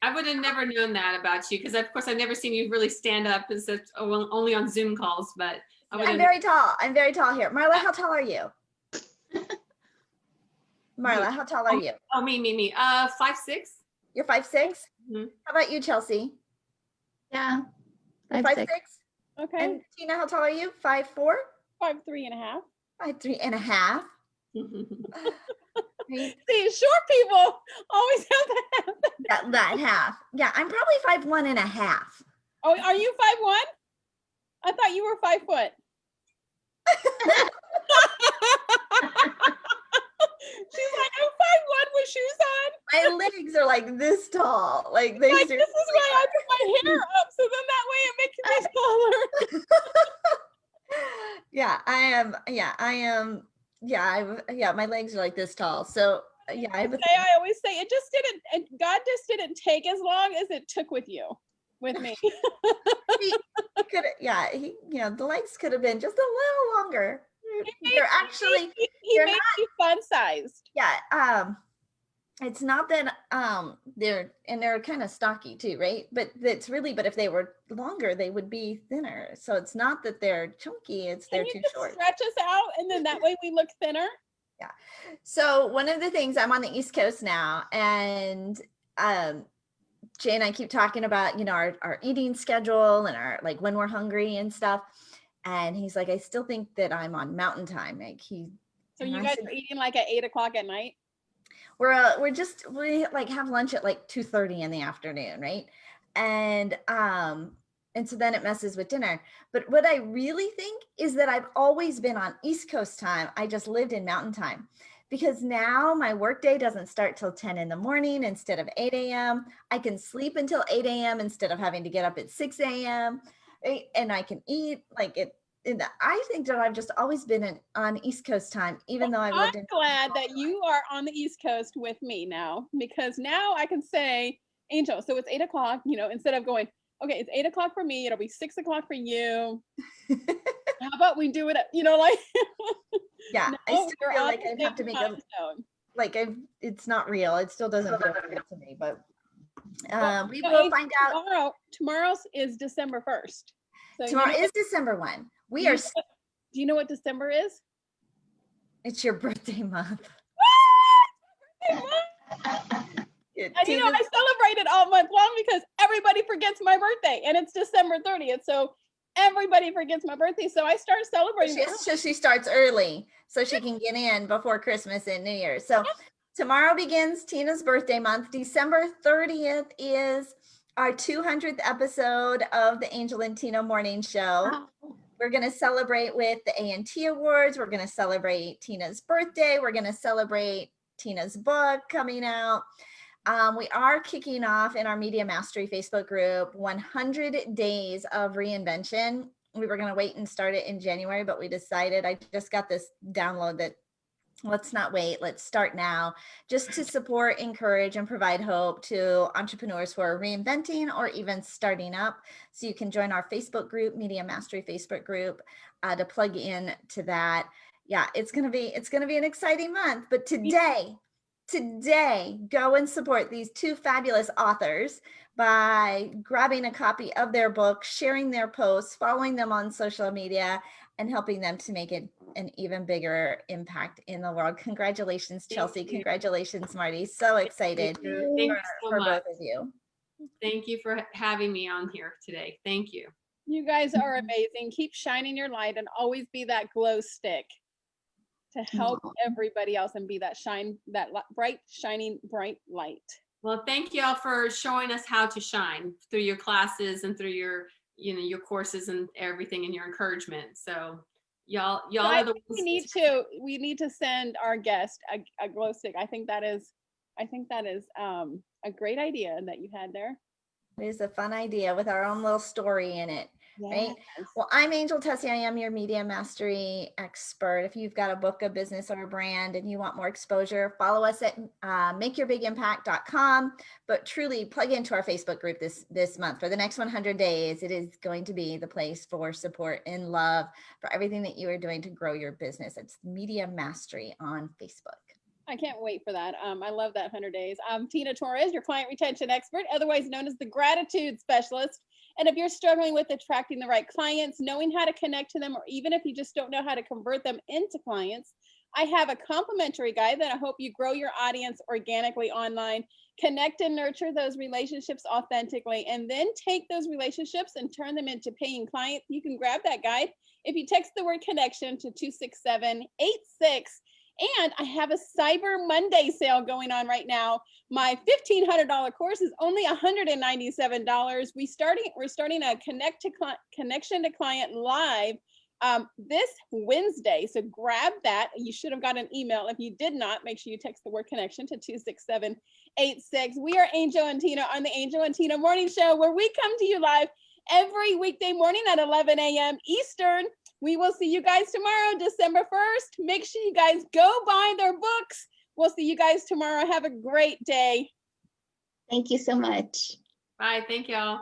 I would have never known that about you because, of course, I've never seen you really stand up except only on Zoom calls. But I'm very tall. I'm very tall here. Marla, how tall are you? Marla, how tall are you? Oh, me. 5'6". You're 5'6". Mm-hmm. How about you, Chelsea? Yeah, 5'6". Okay. And Tina, how tall are you? 5'4"? 5'3.5". 5'3.5". See, short people always have that half. Yeah, I'm probably 5'1.5". Oh, are you 5'1"? I thought you were 5 foot. She's like, I'm 5'1" with shoes on. My legs are like this tall. Like they. Like, this is why I put my hair up, so then that way it makes me taller. Yeah, I am. Yeah, my legs are like this tall. So yeah, I always say it just didn't. God just didn't take as long as it took with me. The legs could have been just a little longer. They're actually he made you fun sized. Yeah. It's not that they're kind of stocky too, right? But if they were longer, they would be thinner. So it's not that they're chunky, it's they're too short. Stretch us out, and then that way we look thinner. Yeah. So one of the things, I'm on the East Coast now, and Jay and I keep talking about, our eating schedule and our, like, when we're hungry and stuff. And he's like, I still think that I'm on mountain time. So you guys are eating like at 8:00 at night? We like have lunch at like 2:30 in the afternoon, right? And so then it messes with dinner. But what I really think is that I've always been on East Coast time. I just lived in mountain time, because now my workday doesn't start till 10 in the morning instead of 8 a.m. I can sleep until 8 a.m. instead of having to get up at 6 a.m. Right? And I can eat like it. And I think that I've just always been on East Coast time, even though I've lived in. I'm glad that you are on the East Coast with me now, because now I can say, Angel, so it's 8:00, instead of going, okay, it's 8:00 for me, it'll be 6:00 for you. How about we do it at, like. Yeah, I still feel like I have to make it's not real. It still doesn't feel real to me, but we will find out. Tomorrow is December 1st. So tomorrow is December 1. Do you know what December is? It's your birthday month. And I celebrate it all month long because everybody forgets my birthday, and it's December 30th. So everybody forgets my birthday. So I start celebrating. So she starts early so she can get in before Christmas and New Year's. So tomorrow begins Tina's birthday month. December 30th is our 200th episode of the Angel and Tina Morning Show. Wow. We're going to celebrate with the A&T Awards. We're going to celebrate Tina's birthday. We're going to celebrate Tina's book coming out. We are kicking off in our Media Mastery Facebook group 100 days of reinvention. We were going to wait and start it in January, but we decided, I just got this download that let's not wait, let's start now, just to support, encourage, and provide hope to entrepreneurs who are reinventing or even starting up. So you can join our Facebook group, Media Mastery Facebook group, to plug in to that. Yeah, it's gonna be an exciting month. But today, go and support these two fabulous authors by grabbing a copy of their book, sharing their posts, following them on social media, and helping them to make it an even bigger impact in the world. Congratulations, Chelsea. Congratulations, Marty. So excited for both of you. Thank you for having me on here today. Thank you. You guys are amazing. Keep shining your light and always be that glow stick to help everybody else and be that bright, shining, bright light. Well, thank y'all for showing us how to shine through your classes and through your, your courses and everything and your encouragement. So y'all are the ones. We need to send our guest a glow stick. I think that is a great idea that you had there. It is a fun idea with our own little story in it. Right. Well, I'm Angel Tessie. I am your media mastery expert. If you've got a book, a business, or a brand and you want more exposure, follow us at makeyourbigimpact.com. But truly plug into our Facebook group this month. For the next 100 days, it is going to be the place for support and love for everything that you are doing to grow your business. It's Media Mastery on Facebook. I can't wait for that. I love that 100 days. I'm Tina Torres, your client retention expert, otherwise known as the gratitude specialist. And if you're struggling with attracting the right clients, knowing how to connect to them, or even if you just don't know how to convert them into clients, I have a complimentary guide that I hope you grow your audience organically online, connect and nurture those relationships authentically, and then take those relationships and turn them into paying clients. You can grab that guide if you text the word connection to 26786. And I have a Cyber Monday sale going on right now. My $1,500 course is only $197. We're starting a connection to client live this Wednesday. So grab that. You should have got an email. If you did not, make sure you text the word connection to 26786. We are Angel and Tina on the Angel and Tina Morning Show, where we come to you live every weekday morning at 11 a.m. Eastern. We will see you guys tomorrow, December 1st. Make sure you guys go buy their books. We'll see you guys tomorrow. Have a great day. Thank you so much. Bye. Thank y'all.